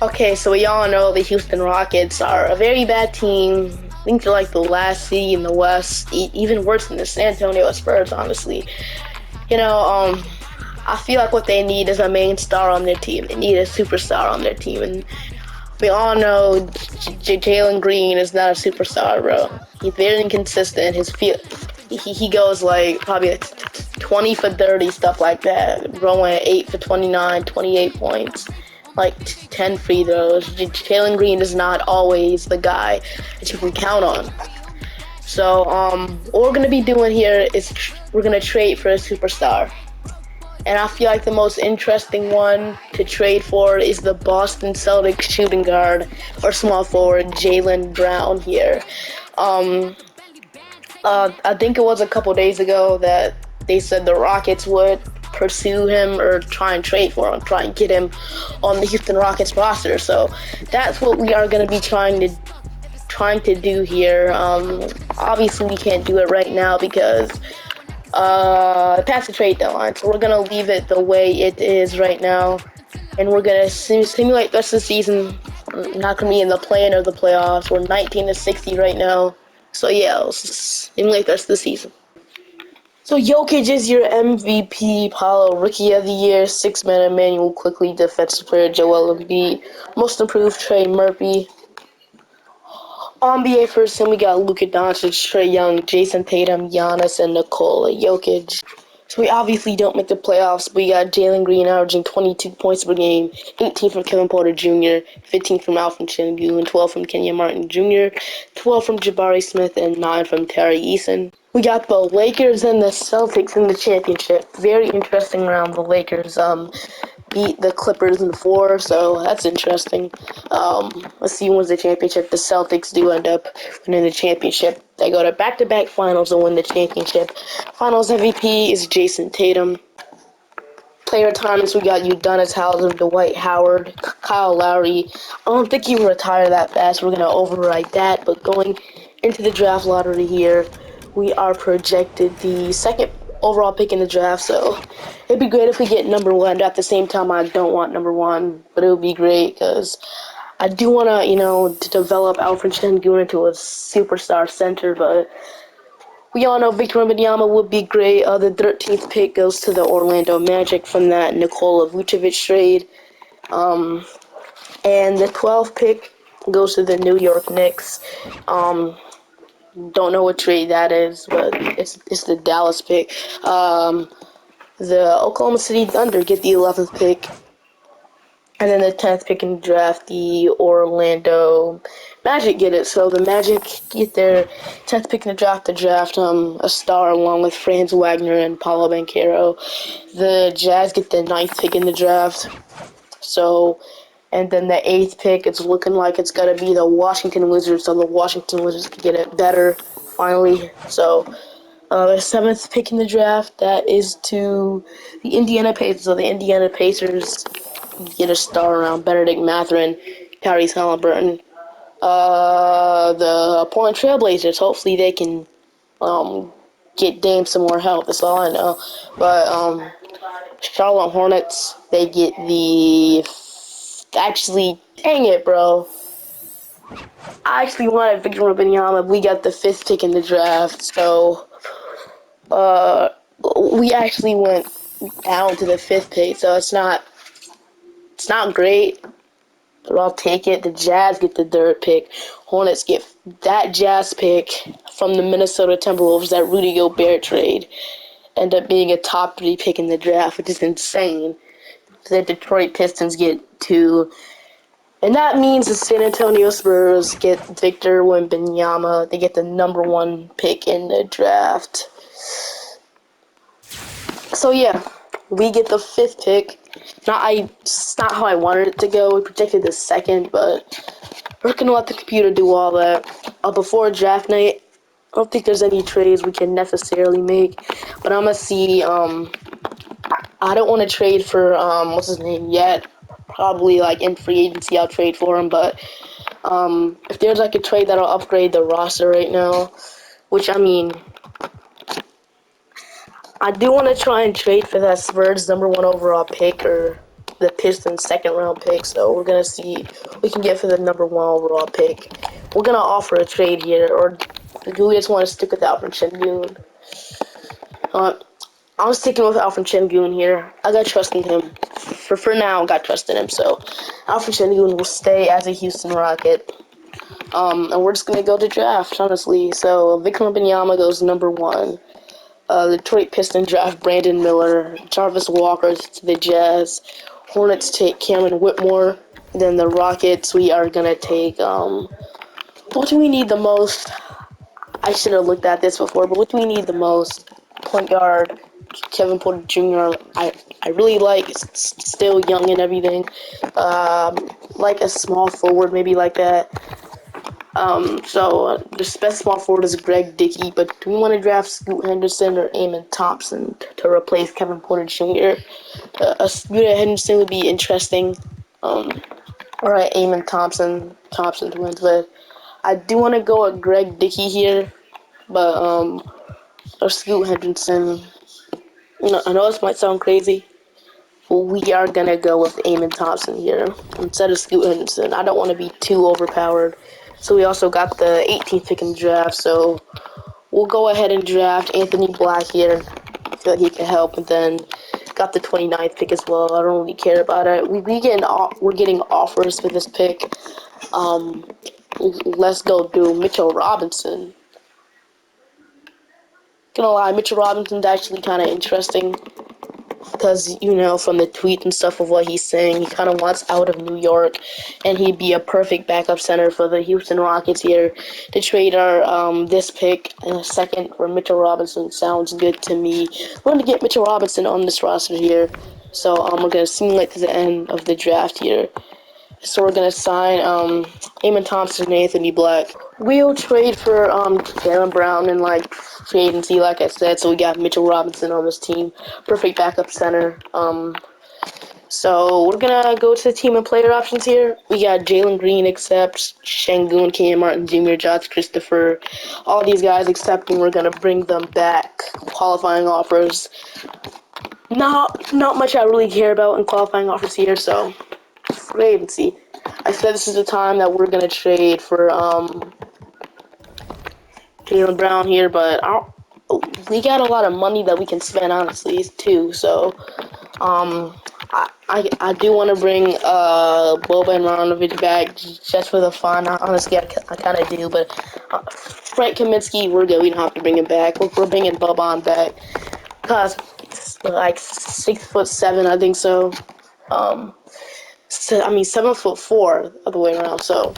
Okay, so we all know the Houston Rockets are a very bad team. I think they're like the last seed in the West, even worse than the San Antonio Spurs, honestly. You know, I feel like what they need is a main star on their team. They need a superstar on their team, and we all know Jaylen Green is not a superstar, bro. He's very inconsistent. His field, he goes like probably like 20 for 30, stuff like that. Bro went 8 for 29, 28 points, like 10 free throws. Jaylen Green is not always the guy that you can count on. So, what we're gonna be doing here is we're gonna trade for a superstar. And I feel like the most interesting one to trade for is the Boston Celtics shooting guard or small forward Jaylen Brown here. Um, I think it was a couple days ago that they said the Rockets would pursue him or try and trade for him, try and get him on the Houston Rockets roster. So that's what we are going to be trying to do here. Obviously, we can't do it right now because past the trade deadline. So we're gonna leave it the way it is right now, and we're gonna simulate the rest of the season. Not gonna be in the play-in or the playoffs. We're 19 to 60 right now. So yeah, let's simulate the rest of the season. So Jokic is your MVP, Paulo Rookie of the Year, Six-Man Emmanuel Quickly, Defensive Player Joel Embiid, Most Improved Trey Murphy. NBA first team we got Luka Doncic, Trae Young, Jason Tatum, Giannis, and Nikola Jokic. So we obviously don't make the playoffs. We got Jalen Green averaging 22 points per game, 18 from Kevin Porter Jr., 15 from Alvin Sengun, and 12 from Kenya Martin Jr., 12 from Jabari Smith, and 9 from Terry Eason. We got the Lakers and the Celtics in the championship. Very interesting round. The Lakers beat the Clippers in 4, so that's interesting. Let's see who wins the championship. The Celtics do end up winning the championship. They go to back-to-back finals and win the championship. Finals MVP is Jason Tatum. Player retirements, we got Udonis Haslem, Dwight Howard, Kyle Lowry. I don't think he will retire that fast. We're going to override that. But going into the draft lottery here, we are projected the second overall pick in the draft. So it'd be great if we get number one. At the same time, I don't want number one, but it would be great because I do want to, to develop Alfred Sengun into a superstar center, but we all know Victor Wembanyama would be great. The 13th pick goes to the Orlando Magic from that Nikola Vucevic trade. And the 12th pick goes to the New York Knicks. Don't know what trade that is, but it's the Dallas pick. The Oklahoma City Thunder get the 11th pick. And then the 10th pick in the draft, the Orlando Magic get it. So the Magic get their 10th pick in the draft a star along with Franz Wagner and Paulo Banchero. The Jazz get the 9th pick in the draft. So, and then the 8th pick, it's looking like it's going to be the Washington Wizards. So the Washington Wizards get it better, finally. So the 7th pick in the draft, that is to the Indiana Pacers. So the Indiana Pacers get a star around Benedict Mathurin, Tyrese Halliburton. The Portland Trailblazers, hopefully they can get Dame some more help. That's all I know. But Charlotte Hornets, they get actually, dang it, bro. I actually wanted Victor Wembanyama. We got the 5th pick in the draft, so we actually went down to the 5th pick. So it's not great, but I'll take it. The Jazz get the 3rd pick. Hornets get that Jazz pick from the Minnesota Timberwolves, that Rudy Gobert trade. End up being a top 3 pick in the draft, which is insane. The Detroit Pistons get 2. And that means the San Antonio Spurs get Victor Wembanyama. They get the number 1 pick in the draft. So yeah, we get the 5th pick. It's not how I wanted it to go. We projected the 2nd, but we're gonna let the computer do all that. Before draft night, I don't think there's any trades we can necessarily make, but I'm gonna see. I don't want to trade for what's his name yet. Probably like in free agency, I'll trade for him. But if there's like a trade that'll upgrade the roster right now, which I mean, I do want to try and trade for that Spurs number 1 overall pick or the Pistons' second-round pick. So we're gonna see what we can get for the number 1 overall pick. We're gonna offer a trade here, or do we just want to stick with Alfred Sengun? I'm sticking with Alfred Sengun here. I got trust in him. For now, I got trust in him. So Alfred Sengun will stay as a Houston Rocket. And we're just gonna go to draft, honestly. So Victor Wembanyama goes number 1. The Detroit Pistons draft Brandon Miller. Jarvis Walker to the Jazz. Hornets take Cameron Whitmore. Then the Rockets, we are gonna take what do we need the most? I should have looked at this before, but what do we need the most? Point guard, Kevin Porter Jr. I really like. Still young and everything. Like a small forward, maybe like that. So the best small forward is Greg Dickey, but do we want to draft Scoot Henderson or Amon Thompson to replace Kevin Porter Jr.? Scoot Henderson would be interesting. Alright, Amon Thompson wins, but I do want to go with Greg Dickey here, but or Scoot Henderson. I know this might sound crazy, but we are gonna go with Amon Thompson here instead of Scoot Henderson. I don't want to be too overpowered. So we also got the 18th pick in the draft, so we'll go ahead and draft Anthony Black here. I feel like he can help, and then got the 29th pick as well. I don't really care about it. We're getting offers for this pick. Let's go do Mitchell Robinson. Gonna lie, Mitchell Robinson's actually kind of interesting. Because, from the tweet and stuff of what he's saying, he kind of wants out of New York, and he'd be a perfect backup center for the Houston Rockets here. To trade our this pick in a second for Mitchell Robinson sounds good to me. We're going to get Mitchell Robinson on this roster here, so we're going to simulate to the end of the draft here. So we're going to sign Amon Thompson and Anthony Black. We'll trade for Jaylen Brown and free agency, like I said. So we got Mitchell Robinson on this team, perfect backup center. So we're gonna go to the team and player options here. We got Jalen Green accepts, Sengun, Cam Martin Jr., Josh Christopher, all these guys accepting. We're gonna bring them back. Qualifying offers. Not much I really care about in qualifying offers here. So free agency. I said this is the time that we're gonna trade for Jaylen Brown here, but we got a lot of money that we can spend, honestly, too. So, I do want to bring Boban Marjanovic back just for the fun. Honestly, I kind of do, but Frank Kaminsky, we're good. We don't have to bring him back. We're bringing Boban back because 6'7", I think so. 7'4", other way around. So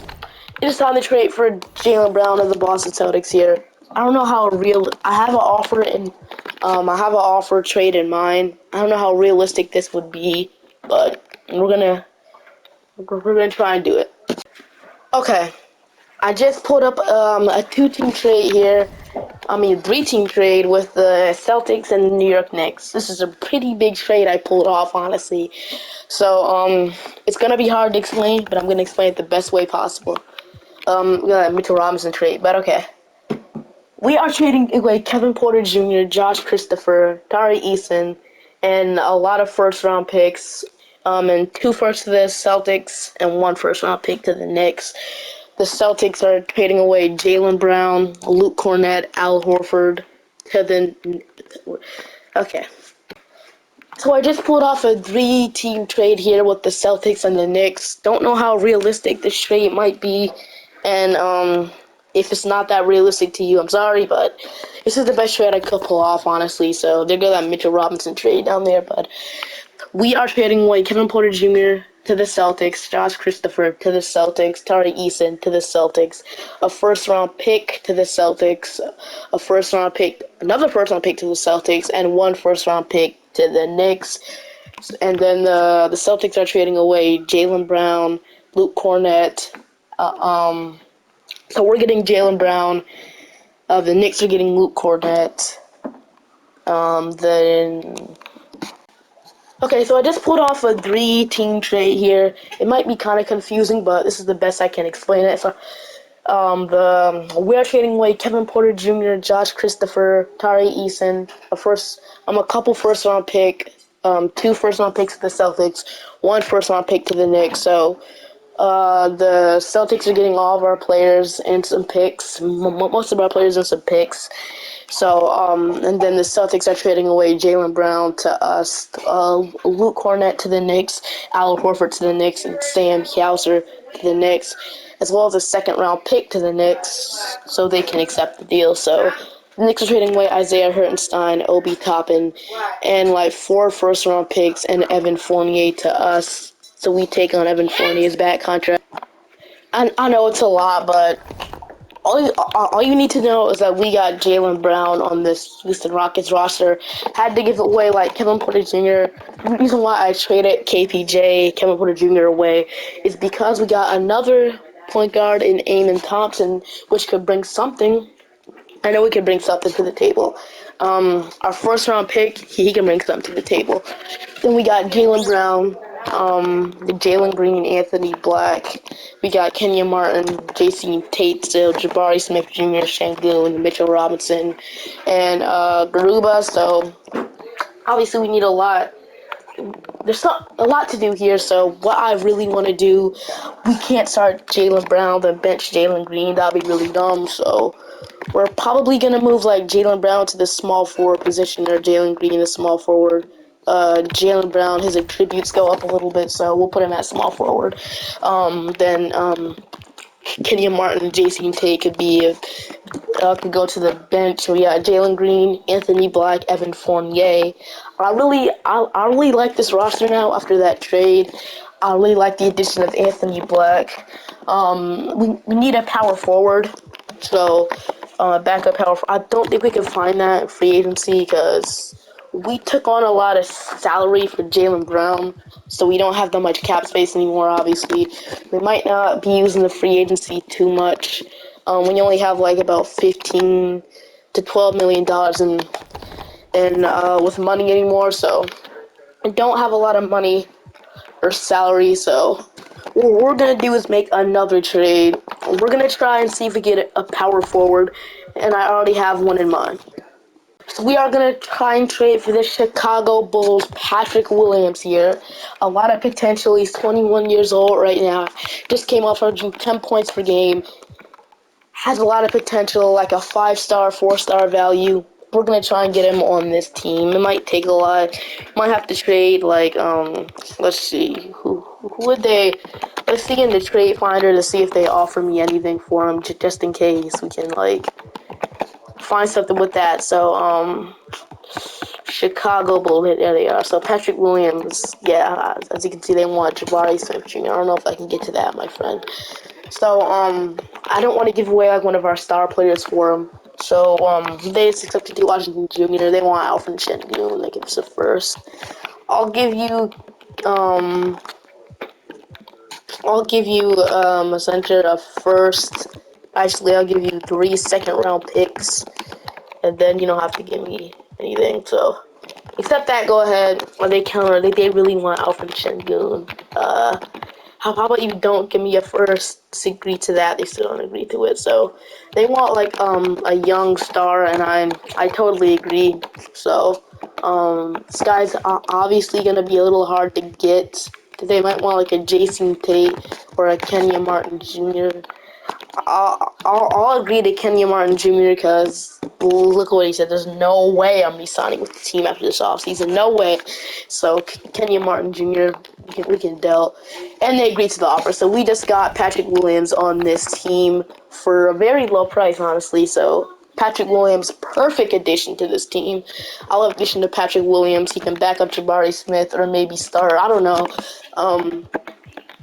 it is time to trade for Jaylen Brown of the Boston Celtics here. I don't know how real. I have an offer trade in mind. I don't know how realistic this would be, but we're gonna try and do it. Okay, I just pulled up a 2-team trade here. 3-team trade with the Celtics and the New York Knicks. This is a pretty big trade I pulled off, honestly. So it's gonna be hard to explain, but I'm gonna explain it the best way possible. We got a Mitchell Robinson trade, but okay. We are trading away Kevin Porter Jr., Josh Christopher, Tari Eason, and a lot of first-round picks, and 2 firsts to the Celtics and 1 first-round pick to the Knicks. The Celtics are trading away Jaylen Brown, Luke Cornett, Al Horford to the... Okay. So I just pulled off a 3-team trade here with the Celtics and the Knicks. Don't know how realistic this trade might be, and if it's not that realistic to you, I'm sorry, but this is the best trade I could pull off, honestly. So they're going to that Mitchell Robinson trade down there, but we are trading away Kevin Porter Jr. to the Celtics, Josh Christopher to the Celtics, Tari Eason to the Celtics, a first-round pick to the Celtics, a first-round pick, another first-round pick to the Celtics, and 1 first-round pick to the Knicks. And then the Celtics are trading away Jaylen Brown, Luke Cornett. So we're getting Jaylen Brown. The Knicks are getting Luke Cornett. Okay, so I just pulled off a 3-team trade here. It might be kind of confusing, but this is the best I can explain it. So, we are trading away Kevin Porter Jr., Josh Christopher, Tari Eason, a couple first-round pick 2 first-round picks to the Celtics, 1 first-round pick to the Knicks. So the Celtics are getting all of our players and some picks, most of our players and some picks. So, and then the Celtics are trading away Jaylen Brown to us, Luke Cornett to the Knicks, Al Horford to the Knicks, and Sam Hauser to the Knicks, as well as a second-round pick to the Knicks, so they can accept the deal. So, the Knicks are trading away Isaiah Hartenstein, Obi Toppin, and like 4 first-round picks and Evan Fournier to us. So we take on Evan Fournier's back contract. I know it's a lot, but all you need to know is that we got Jaylen Brown on this Houston Rockets roster. Had to give away like Kevin Porter Jr. The reason why I traded KPJ, Kevin Porter Jr. away is because we got another point guard in Amen Thompson, which could bring something. I know we can bring something to the table. Our first round pick, he can bring something to the table. Then we got Jaylen Brown, the Jalen Green, Anthony Black. We got Kenya Martin, J.C. Tate, still Jabari Smith Jr., Shangoon, Mitchell Robinson, and Garuba. So obviously we need a lot. There's not a lot to do here. So what I really want to do, we can't start Jaylen Brown then bench Jalen Green. That'd be really dumb. So we're probably going to move like Jaylen Brown to the small forward position or Jalen Green the small forward. Jaylen Brown, his attributes go up a little bit, so we'll put him at small forward. Then Kenyon Martin and Jason Tate could go to the bench. We got Jalen Green, Anthony Black, Evan Fournier. I really like this roster now after that trade. I really like the addition of Anthony Black. We need a power forward. So, backup power. I don't think we can find that in free agency because we took on a lot of salary for Jaylen Brown, so we don't have that much cap space anymore. Obviously, we might not be using the free agency too much. We only have like about $15 to $12 million in with money anymore, so I don't have a lot of money or salary. So what we're gonna do is make another trade. We're gonna try and see if we get a power forward, and I already have one in mind. So we are gonna try and trade for the Chicago Bulls, Patrick Williams here. A lot of potential. He's 21 years old right now. Just came off averaging 10 points per game. Has a lot of potential, like a 5-star, 4-star value. We're gonna try and get him on this team. It might take a lot. Might have to trade like let's see who would they. Let's see in the trade finder to see if they offer me anything for him, just in case we can like find something with that. So Chicago Bulls, there they are. So Patrick Williams, yeah, as you can see, they want Jabari Smith Jr. I don't know if I can get to that, my friend. So I don't want to give away like one of our star players for him. So they accepted D. Washington Jr. They want Alfred Sengun. They give us a first. I'll give you essentially a first. Actually, I'll give you 3 second-round picks, and then you don't have to give me anything. So, except that, go ahead. Or they counter. They really want Alfred Sengun. How about you don't give me a first to agree to that? They still don't agree to it. So they want like a young star, and I totally agree. So this guy's obviously gonna be a little hard to get. They might want like a Jason Tate or a Kenya Martin Jr. I'll agree to Kenya Martin Jr. because look what he said. There's no way I'm re-signing with the team after this offseason. No way. So Kenya Martin Jr. we can deal, and they agreed to the offer. So we just got Patrick Williams on this team for a very low price, honestly. So Patrick Williams, perfect addition to this team. I love addition to Patrick Williams. He can back up Jabari Smith or maybe start. I don't know.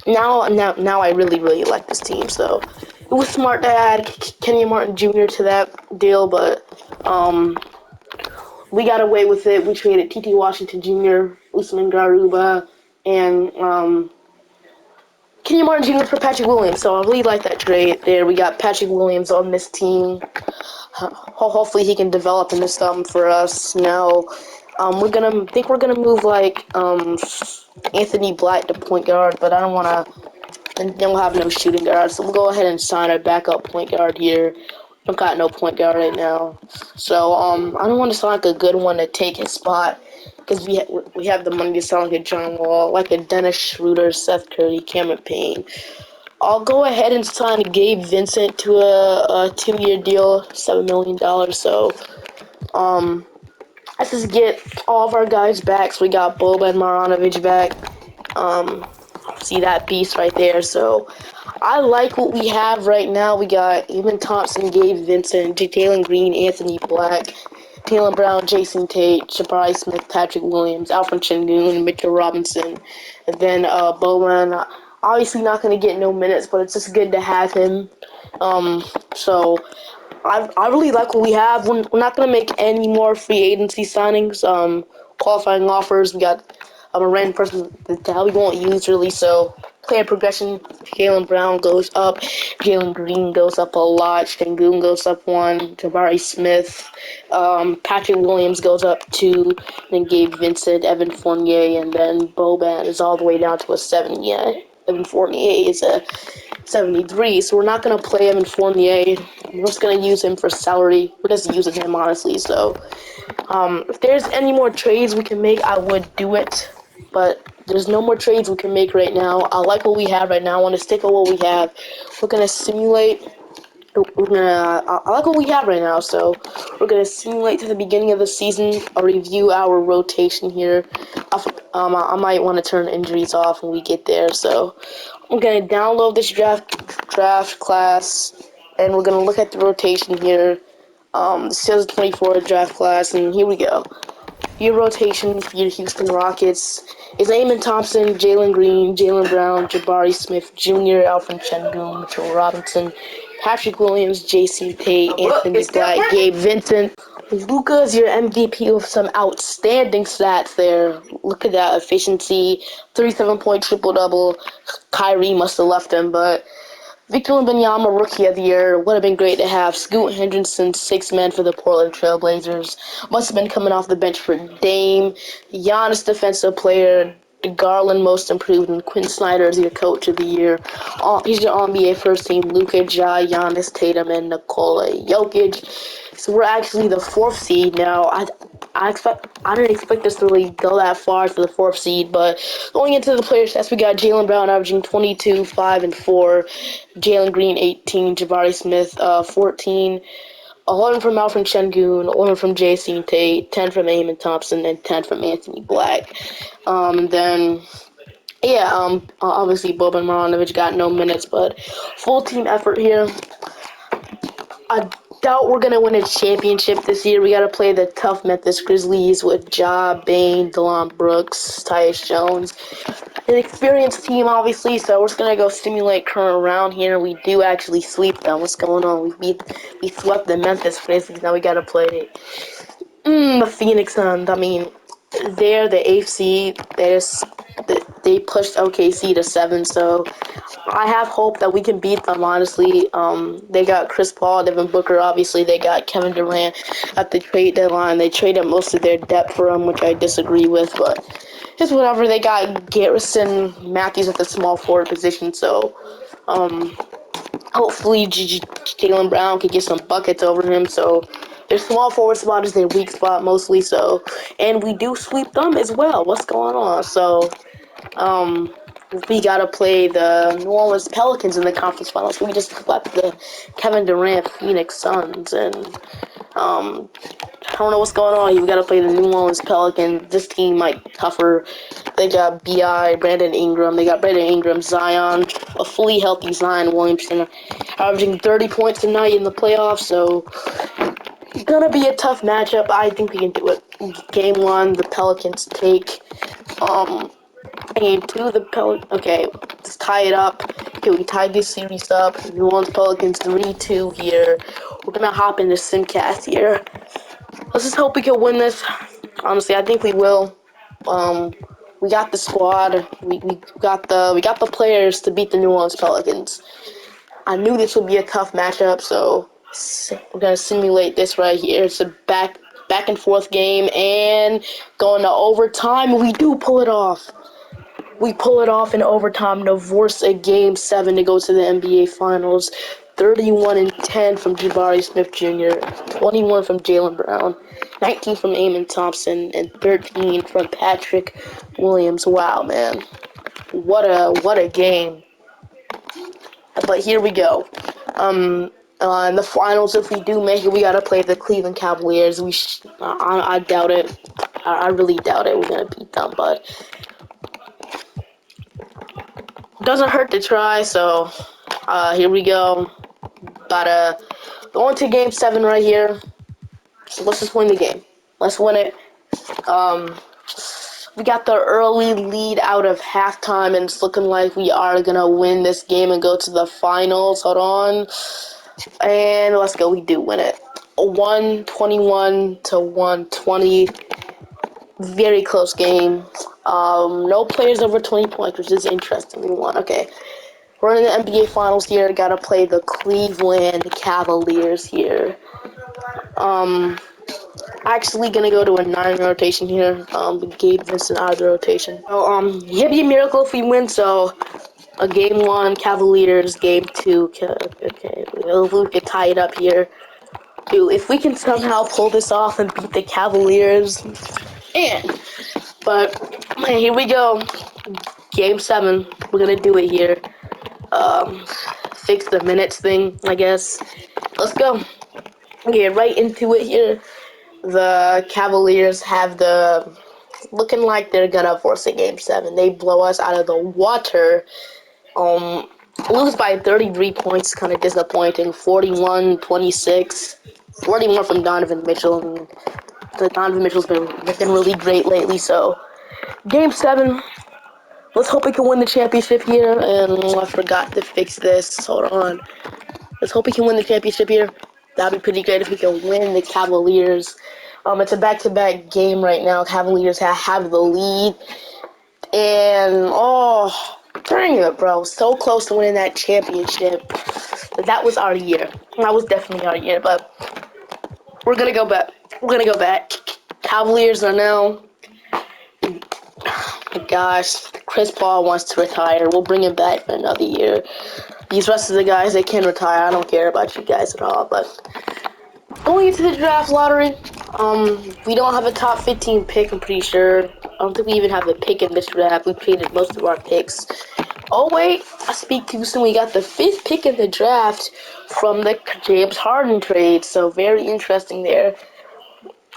Now I really like this team. So it was smart to add Kenya Martin Jr. to that deal, but we got away with it. We traded T.T. Washington Jr., Usman Garuba, and Kenya Martin Jr. for Patrick Williams. So I really like that trade there. We got Patrick Williams on this team. Hopefully he can develop into something for us. Now we're gonna move like Anthony Black to point guard, but I don't want to. And then we'll have no shooting guard, so we'll go ahead and sign a backup point guard here. I've got no point guard right now, so I don't want to sign like a good one to take his spot. because we have the money to sell like a John Wall, like a Dennis Schroeder, Seth Curry, Cameron Payne. I'll go ahead and sign Gabe Vincent to a 2-year deal, $7 million. So, let's just get all of our guys back. So we got Boban Marjanovic back. See that beast right there. So I like what we have right now. We got Eamon Thompson, Gabe Vincent, Jalen Green, Anthony Black, Jaylen Brown, Jason Tate, Jabari Smith, Patrick Williams, Alfred Sengun, Mitchell Robinson, and then Bowen. Obviously not going to get no minutes, but it's just good to have him. So I really like what we have. We're not going to make any more free agency signings. Qualifying offers. We got a random person that we won't use really. So player progression. Jaylen Brown goes up. Jalen Green goes up a lot. Sengun goes up 1. Jabari Smith. Patrick Williams goes up 2. Then Gabe Vincent, Evan Fournier, and then Boban is all the way down to a 7. Yeah, Evan Fournier is a 73, so we're not going to play him in Fournier. We're just going to use him for salary. We're just using him, honestly. So, if there's any more trades we can make, I would do it. But there's no more trades we can make right now. I like what we have right now. I want to stick with what we have. We're going to simulate. I like what we have right now, so we're going to simulate to the beginning of the season. I'll review our rotation here. I might want to turn injuries off when we get there, so I'm going to download this draft class, and we're going to look at the rotation here. This is 24 draft class, and here we go. Your rotation for your Houston Rockets is Eamon Thompson, Jalen Green, Jaylen Brown, Jabari Smith Jr., Alfred Sengun, Mitchell Robinson, Patrick Williams, Jason Tate, Anthony Black, Gabe Vincent. Luka is your MVP with some outstanding stats there. Look at that efficiency, 37-point triple-double. Kyrie must have left him, but Victor Wembanyama, Rookie of the Year, would have been great to have. Scoot Henderson, 6 man for the Portland Trailblazers. Must have been coming off the bench for Dame. Giannis, Defensive Player. Garland, Most Improved, and Quinn Snyder is your Coach of the Year. He's your NBA First Team. Luka, Ja, Giannis, Tatum, and Nikola Jokic. So we're actually the 4th seed now. I didn't expect us to really go that far for the 4th seed, but going into the player stats, we got Jaylen Brown averaging 22, 5, and 4, Jalen Green 18, Jabari Smith 14, 11 from Alfred Sengun, 11 from Jason Tate, 10 from Eamon Thompson, and 10 from Anthony Black. Obviously Boban Marjanovic got no minutes, but full team effort here. I doubt we're going to win a championship this year. We got to play the tough Memphis Grizzlies with Ja, Bane, Delon Brooks, Tyus Jones. An experienced team, obviously, so we're just going to go stimulate current round here. We do actually sweep them. What's going on? We swept the Memphis Grizzlies. Now we got to play the Phoenix Suns. I mean, they're the 8th seed. They pushed OKC to 7, so I have hope that we can beat them, honestly. They got Chris Paul, Devin Booker, obviously. They got Kevin Durant at the trade deadline. They traded most of their depth for him, which I disagree with, but it's whatever. They got Garrison Matthews at the small forward position, so hopefully Jaylen Brown could get some buckets over him, so their small forward spot is their weak spot mostly, so, and we do sweep them as well. What's going on? So, we gotta play the New Orleans Pelicans in the conference finals. We just swept the Kevin Durant Phoenix Suns, and I don't know what's going on. You gotta play the New Orleans Pelicans. This team might be tougher. They got B.I., Brandon Ingram. They got Brandon Ingram, Zion, a fully healthy Zion Williamson, averaging 30 points a night in the playoffs. So it's gonna be a tough matchup. I think we can do it. Game 1, the Pelicans take. Game 2, the Pelicans. Okay, let's tie it up. Okay, we tied this series up. New Orleans Pelicans 3-2 here. We're gonna hop into Simcast here. Let's just hope we can win this. Honestly, I think we will. We got the squad. We got the players to beat the New Orleans Pelicans. I knew this would be a tough matchup, so we're gonna simulate this right here. It's a back and forth game, and going to overtime. We do pull it off. We pull it off in overtime to force a Game 7 to go to the NBA Finals. 31-10 from Jabari Smith Jr., 21 from Jaylen Brown. 19 from Eamon Thompson, and 13 from Patrick Williams. Wow, man. What a game. But here we go. In the finals, if we do make it, we gotta play the Cleveland Cavaliers. I doubt it. I really doubt it. We're gonna beat them, but doesn't hurt to try. So here we go. Gotta go into Game 7 right here. So let's just win the game. Let's win it. We got the early lead out of halftime, and it's looking like we are gonna win this game and go to the finals. Hold on. And let's go. We do win it. 121 to 120. Very close game. No players over 20 points, which is interesting. We won. Okay. We're in the NBA Finals here. Gotta play the Cleveland Cavaliers here. Actually gonna go to a 9 rotation here. Gabe Vincent out of the rotation. So, it'd be a miracle if we win. So, game 1 Cavaliers, game 2. Okay, we could tie it up here. Dude, if we can somehow pull this off and beat the Cavaliers, but man, here we go. Game 7. We're gonna do it here. Fix the minutes thing, I guess. Let's go. Get right into it here. The Cavaliers have looking like they're gonna force a Game 7. They blow us out of the water. Lose by 33 points, kind of disappointing. 41-26. 41 from Donovan Mitchell. I mean, Donovan Mitchell's been really great lately. So, Game 7. Let's hope we can win the championship here. And I forgot to fix this. Hold on. Let's hope we can win the championship here. That'd be pretty great if we can win the Cavaliers. It's a back-to-back game right now. Cavaliers have the lead. And, dang it, bro. So close to winning that championship. But that was our year. That was definitely our year. But we're going to go back. We're going to go back. Cavaliers are now... Oh my gosh. Chris Paul wants to retire. We'll bring him back for another year. These rest of the guys, they can retire. I don't care about you guys at all. But going into the draft lottery, we don't have a top 15 pick, I'm pretty sure. I don't think we even have a pick in this draft. We traded most of our picks. Oh, wait. I speak too soon. We got the 5th pick in the draft from the James Harden trade. So, very interesting there.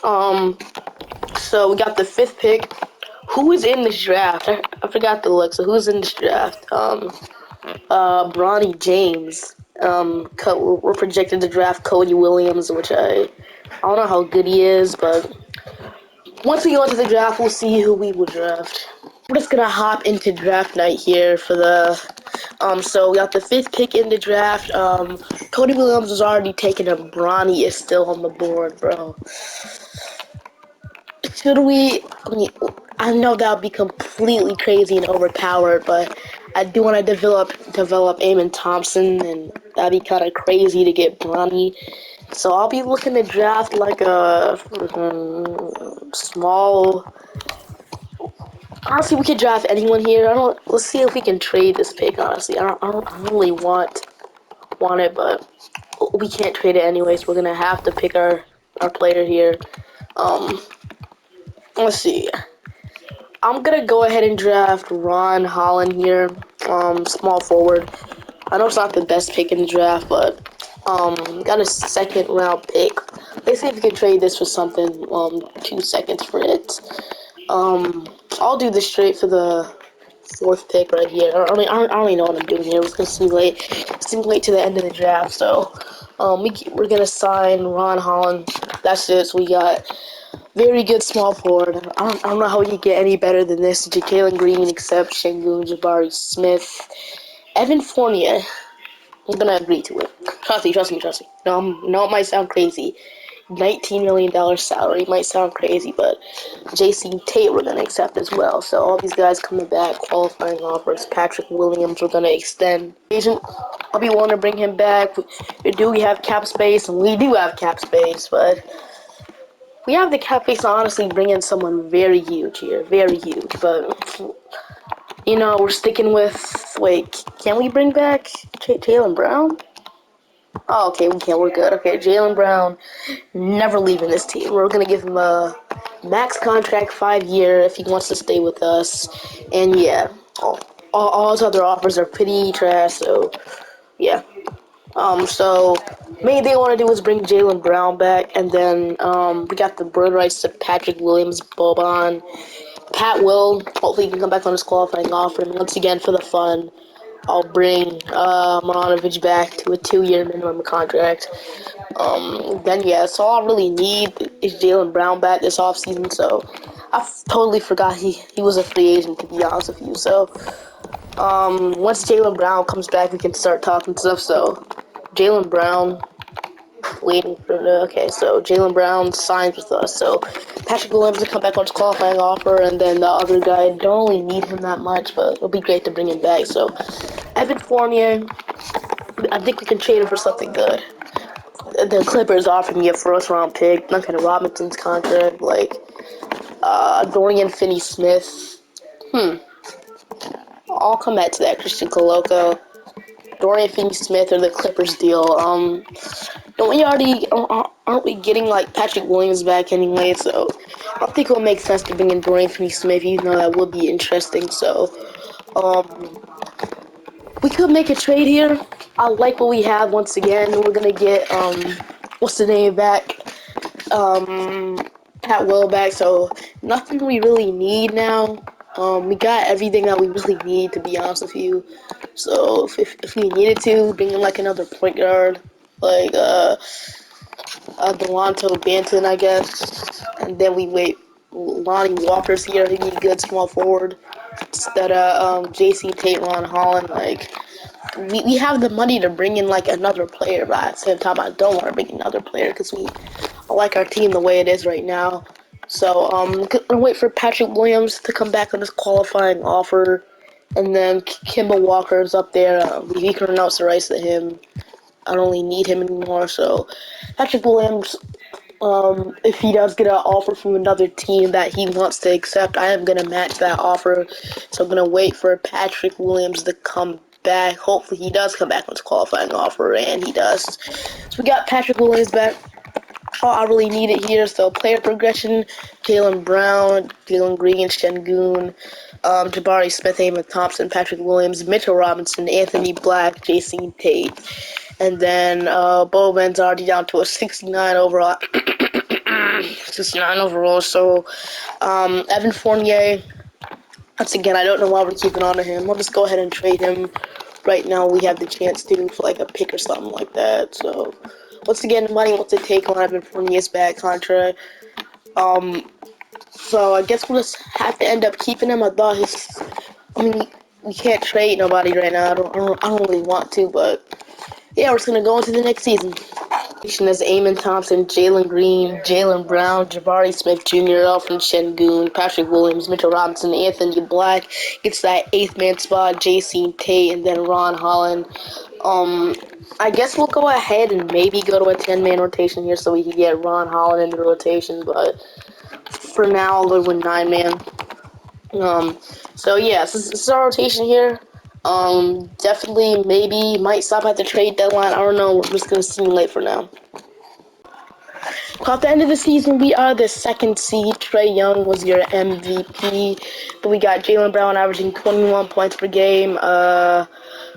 So, we got the 5th pick. Who is in this draft? I forgot to look. So, who's in this draft? Bronny James. We're projected to draft Cody Williams, which I don't know how good he is, but once we go into the draft, we'll see who we will draft. We're just gonna hop into draft night here for so we got the 5th pick in the draft. Cody Williams was already taken, and Bronny is still on the board, bro. Should we? I know that would be completely crazy and overpowered, but I do want to develop Eamon Thompson, and that'd be kind of crazy to get Bronny. So I'll be looking to draft like a small. Honestly, we could draft anyone here. Let's see if we can trade this pick. Honestly, I don't really want it, but we can't trade it anyways. We're gonna have to pick our player here. Let's see. I'm gonna go ahead and draft Ron Holland here, small forward. I know it's not the best pick in the draft, but got a 2nd round pick. Let's see if we can trade this for something. 2 seconds for it. I'll do this straight for the 4th pick right here. I don't really know what I'm doing here. We're gonna simulate to the end of the draft. So, we're gonna sign Ron Holland. That's it. So we got very good small forward. I don't know how we can get any better than this. Jalen Green, except Şengün, Jabari Smith, Evan Fournier. I'm gonna agree to it. Trust me. No, it might sound crazy. $19 million salary might sound crazy, but JC Tate we're gonna accept as well. So all these guys coming back, qualifying offers. Patrick Williams we're gonna extend. Agent, I'll be willing to bring him back. We have cap space, and we do have cap space, but we have the cap space to honestly bring in someone very huge here, very huge. But we're sticking with. Wait, can we bring back Jaylen Brown? Oh, okay, we're good. Okay, Jaylen Brown, never leaving this team. We're gonna give him a max contract, 5 year, if he wants to stay with us. And yeah, all his other offers are pretty trash. So yeah. So main thing I want to do is bring Jaylen Brown back, and then we got the bird rights to Patrick Williams, Boban, Pat Will. Hopefully, he can come back on his qualifying offer. And once again, for the fun, I'll bring Marjanovic back to a 2 year minimum contract. Then yeah, so all I really need is Jaylen Brown back this offseason. So totally forgot he was a free agent, to be honest with you. So once Jaylen Brown comes back, we can start talking stuff. So Jaylen Brown, waiting for the okay. So Jaylen Brown signs with us. So Patrick Williams will come back on his qualifying offer, and then the other guy don't really need him that much, but it'll be great to bring him back. So Evan Fournier, I think we can trade him for something good. The Clippers offered me a first round pick, Duncan Robinson's contract, like Dorian Finney-Smith. I'll come back to that. Christian Coloco, Dorian Finney-Smith, or the Clippers deal. Don't we already aren't we getting like Patrick Williams back anyway? So I don't think it'll make sense to bring in Dorian Finney-Smith, even though that would be interesting. So we could make a trade here. I like what we have once again. We're gonna get what's the name back? Pat Will back. So nothing we really need now. We got everything that we really need, to be honest with you. So if we needed to bring in like another point guard, like Delonto Banton, I guess, and then we wait. Lonnie Walker's here. He need a good small forward instead of J.C. Tate, Ron Holland. Like we have the money to bring in like another player, but at the same time, I don't want to bring another player because I like our team the way it is right now. So gonna wait for Patrick Williams to come back on his qualifying offer, and then Kimball Walker's up there. We can announce the rights to him. I don't really need him anymore. So Patrick Williams, if he does get an offer from another team that he wants to accept, I am gonna match that offer. So I'm gonna wait for Patrick Williams to come back. Hopefully he does come back on his qualifying offer, and he does. So we got Patrick Williams back. All I really need it here. So player progression: Jaylen Brown, Jalen Green, Şengün, Jabari Smith, Amon Thompson, Patrick Williams, Mitchell Robinson, Anthony Black, J.C. Tate. And then Boban's already down to a 69 overall. 69 overall. So Evan Fournier, once again, I don't know why we're keeping on to him. We'll just go ahead and trade him. Right now we have the chance to for like a pick or something like that. So once again, the money wants to take on Evan Fournier's bad contract. So I guess we'll just have to end up keeping him. I mean, we can't trade nobody right now. I don't really want to, but yeah, we're just gonna go into the next season. As Amon Thompson, Jalen Green, Jaylen Brown, Jabari Smith Jr., Alfred Şengün, Patrick Williams, Mitchell Robinson, Anthony Black gets that 8th-man spot, J.C. Tate, and then Ron Holland. I guess we'll go ahead and maybe go to a 10-man rotation here so we can get Ron Holland into the rotation, but for now, I'll live with 9-man. So yeah, this is our rotation here. Definitely, maybe, might stop at the trade deadline. I don't know. We're just gonna simulate for now. So at the end of the season, we are the 2nd seed. Trae Young was your MVP, but we got Jaylen Brown averaging 21 points per game.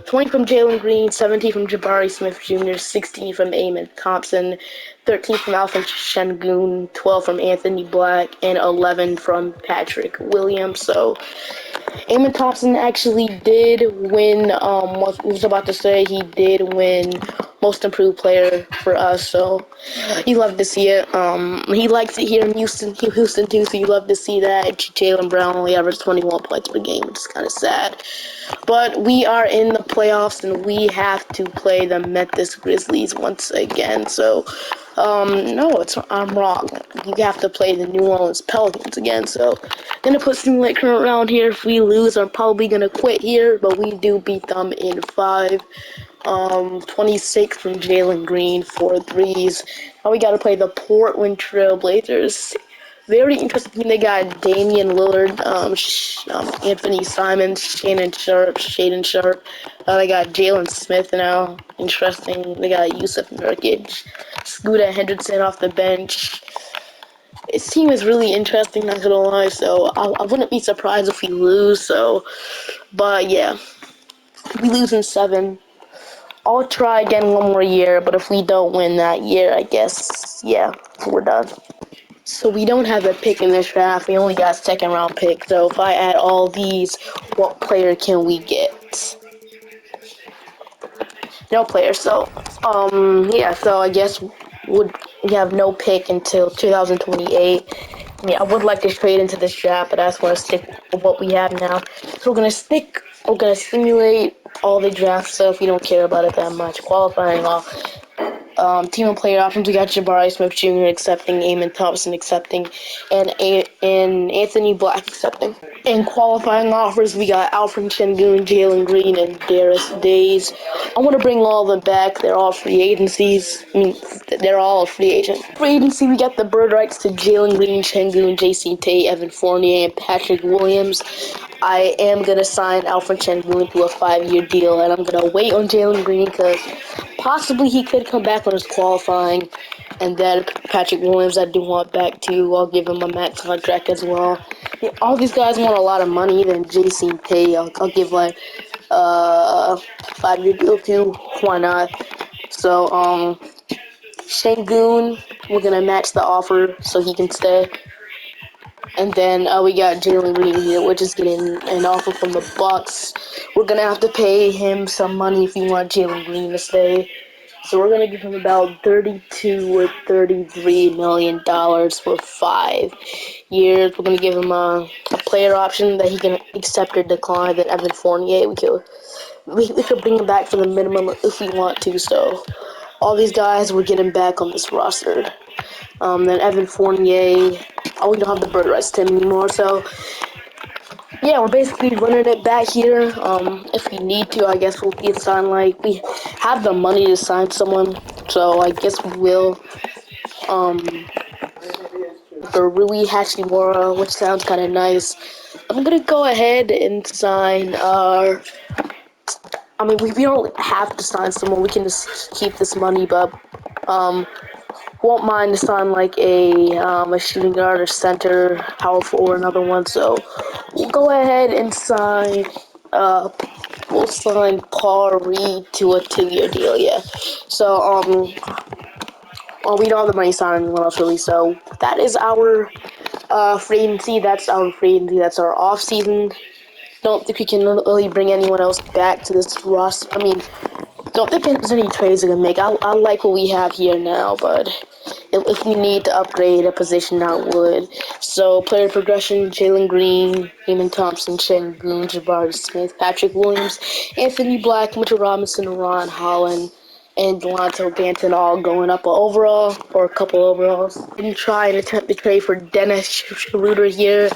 20 from Jalen Green, 17 from Jabari Smith Jr., 16 from Amon Thompson, 13 from Alfred Şengün, 12 from Anthony Black, and 11 from Patrick Williams. So Amon Thompson actually did win, what I was about to say, he did win most improved player for us, so you love to see it. He likes it here in Houston too, so you love to see that. Jaylen Brown only averaged 21 points per game, which is kind of sad. But we are in the playoffs, and we have to play the Memphis Grizzlies once again, so no, I'm wrong. You have to play the New Orleans Pelicans again, so gonna put Simulate Current Round here. If we lose, I'm probably gonna quit here, but we do beat them in 5. 26 from Jalen Green, 4 threes. Now we gotta play the Portland Trail Blazers. very interesting. They got Damian Lillard, Anthony Simons, Shaden Sharp. They got Jalen Smith now. Interesting. They got Yusuf Nurkic, Scooter Henderson off the bench. This team is really interesting, not gonna lie. So I wouldn't be surprised if we lose. So, but yeah, if we lose in 7. I'll try again one more year, but if we don't win that year, I guess, yeah, we're done. So we don't have a pick in this draft. We only got second round pick. So if I add all these, what player can we get? No player. So yeah. So I guess we have no pick until 2028. I mean, I would like to trade into this draft, but I just want to stick with what we have now. So we're gonna simulate all the draft stuff. We don't care about it that much. Qualifying off. Team and player options, we got Jabari Smith Jr. accepting, Eamon Thompson accepting, and Anthony Black accepting. In qualifying offers, we got Alfred Şengün, Jalen Green, and Darius Days. I want to bring all of them back. They're all free agencies. I mean, they're all free agents. Free agency, we got the bird rights to Jalen Green, Şengün, Jason Tate, Evan Fournier, and Patrick Williams. I am going to sign Alfred Şengün to a 5-year deal, and I'm going to wait on Jalen Green because possibly he could come back on his qualifying. And then Patrick Williams, I do want back too. I'll give him a max contract as well. Yeah, all these guys want a lot of money. Then Jason Tate, I'll give like 5-year deal too. Why not? So Şengün, we're gonna match the offer so he can stay. And then we got Jalen Green here. We're just getting an offer from the Bucks. We're gonna have to pay him some money if we want Jalen Green to stay. So we're gonna give him about $32 or $33 million for 5 years. We're gonna give him a player option that he can accept or decline. Then Evan Fournier, we could bring him back for the minimum if we want to. So all these guys we're getting back on this roster. Then Evan Fournier. Oh, we don't have the bird rights to him anymore. So yeah, we're basically running it back here. If we need to, I guess we'll get signed. Like we have the money to sign someone, so I guess we will. For Rui Hachimura, which sounds kind of nice. I'm gonna go ahead and sign our. I mean, we don't have to sign someone. We can just keep this money, but won't mind to sign like a shooting guard or center, power forward, another one. So we'll go ahead and sign. We'll sign Paul Reed to a 2-year deal. Yeah. So well, we don't have the money to sign anyone else really. So that is our free agency. That's our free agency. That's our off season. Don't think we can really bring anyone else back to this roster. I mean, don't think there's any trades we can make. I like what we have here now, but if we need to upgrade a position, I would. So, player progression, Jalen Green, Eamon Thompson, Şengün, Jabari Smith, Patrick Williams, Anthony Black, Mitchell Robinson, Ron Holland, and Delonte Banton all going up overall, or a couple overalls. And try and attempt to trade for Dennis Schroeder here.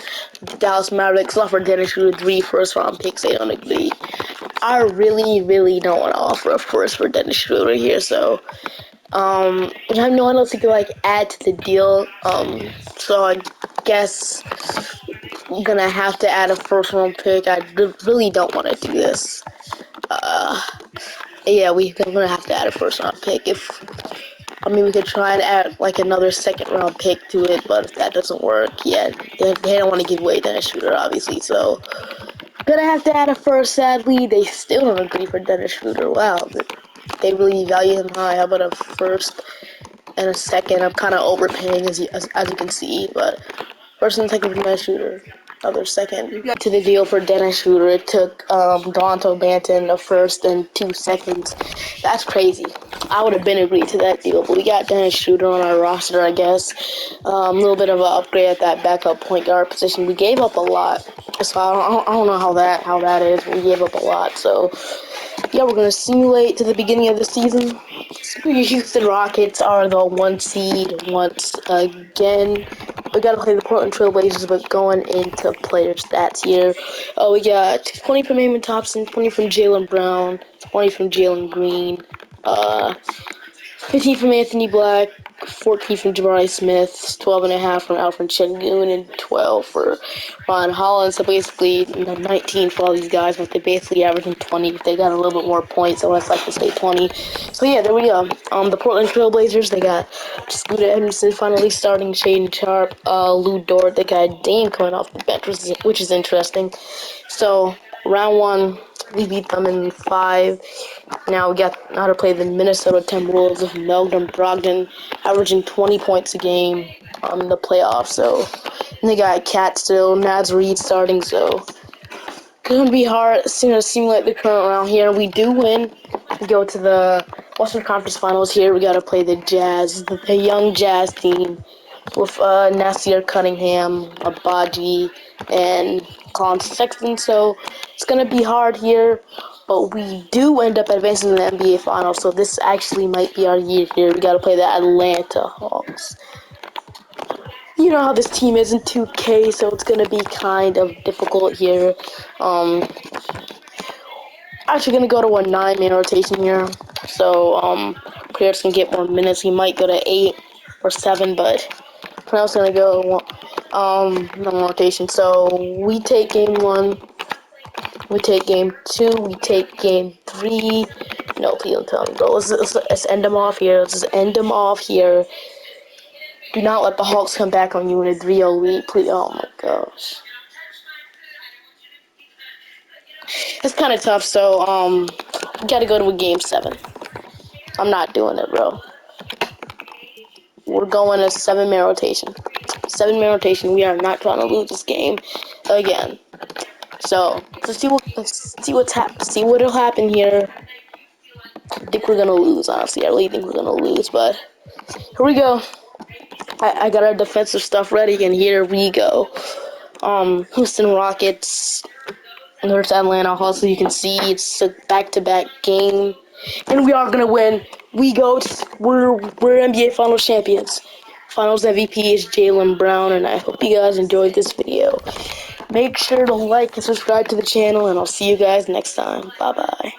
Dallas Mavericks offer Dennis Schroeder 3 first-round picks. They don't agree. I really don't want to offer a first for Dennis Schroeder here, so I have no one else to like add to the deal. So I guess I'm gonna have to add a first round pick. I really don't want to do this. Yeah, we're gonna have to add a first round pick. I mean, we could try and add like another second round pick to it, but if that doesn't work, yeah, they don't want to give away Dennis Schroeder, obviously. So gonna have to add a first. Sadly, they still don't agree for Dennis Schroeder. Wow, they really value him high. How about a first and a second? I'm kind of overpaying as you can see, but first and second for Dennis Schroeder. Another second to the deal for Dennis Schroeder. It took Delonte Banton a first and 2 seconds. That's crazy. I would have been agreed to that deal, but we got Dennis Schroeder on our roster, I guess. A little bit of an upgrade at that backup point guard position. We gave up a lot, so I don't know how that is. We gave up a lot, so yeah, we're gonna simulate to the beginning of the season. The Houston Rockets are the 1 seed once again. We gotta play the Portland Trailblazers, but going into player stats here. Oh, we got 20 from Eamon Thompson, 20 from Jaylen Brown, 20 from Jalen Green, 15 from Anthony Black, 14 from Jabari Smith, 12.5 from Alfred Sengun, and 12 for Ron Holland. So basically, 19 for all these guys, but they're basically averaging 20. If they got a little bit more points, I would like to say 20. So yeah, there we go. The Portland Trailblazers, they got Scooter Henderson finally starting, Shaden Sharp, Lou Dort, they got Dame coming off the bench, which is interesting. So round one, we beat them in 5. Now we got how to play the Minnesota Timberwolves of Melvin Brogdon, averaging 20 points a game in the playoffs. So and they got Cat still, Naz Reid starting. So it's gonna be hard. It's gonna simulate the current round here. We do win. We go to the Western Conference Finals here. We gotta play the Jazz, the young Jazz team with Nasir Cunningham, Abaji, and Colin Sexton. So it's gonna be hard here, but we do end up advancing to the NBA Finals. So this actually might be our year here. We gotta play the Atlanta Hawks. You know how this team is in 2K, so it's gonna be kind of difficult here. Actually gonna go to a 9-man rotation here, so players can get more minutes. He might go to 8 or 7, but I'm also gonna go no rotation. So we take game 1, we take game 2, we take game 3. No, please don't tell me, bro. Let's end them off here. Let's just end them off here. Do not let the Hawks come back on you in a 3-0 lead, please. Oh my gosh. It's kind of tough, so we gotta go to a game 7. I'm not doing it, bro. We're going a 7-man rotation. 7-man rotation. We are not trying to lose this game again. So let's see what'll happen here. I think we're gonna lose. Honestly, I really think we're gonna lose. But here we go. I got our defensive stuff ready, and here we go. Houston Rockets versus Atlanta. Also, you can see it's a back-to-back game, and we are gonna win. We're NBA Finals champions. Finals MVP is Jaylen Brown, and I hope you guys enjoyed this video. Make sure to like and subscribe to the channel, and I'll see you guys next time. Bye bye.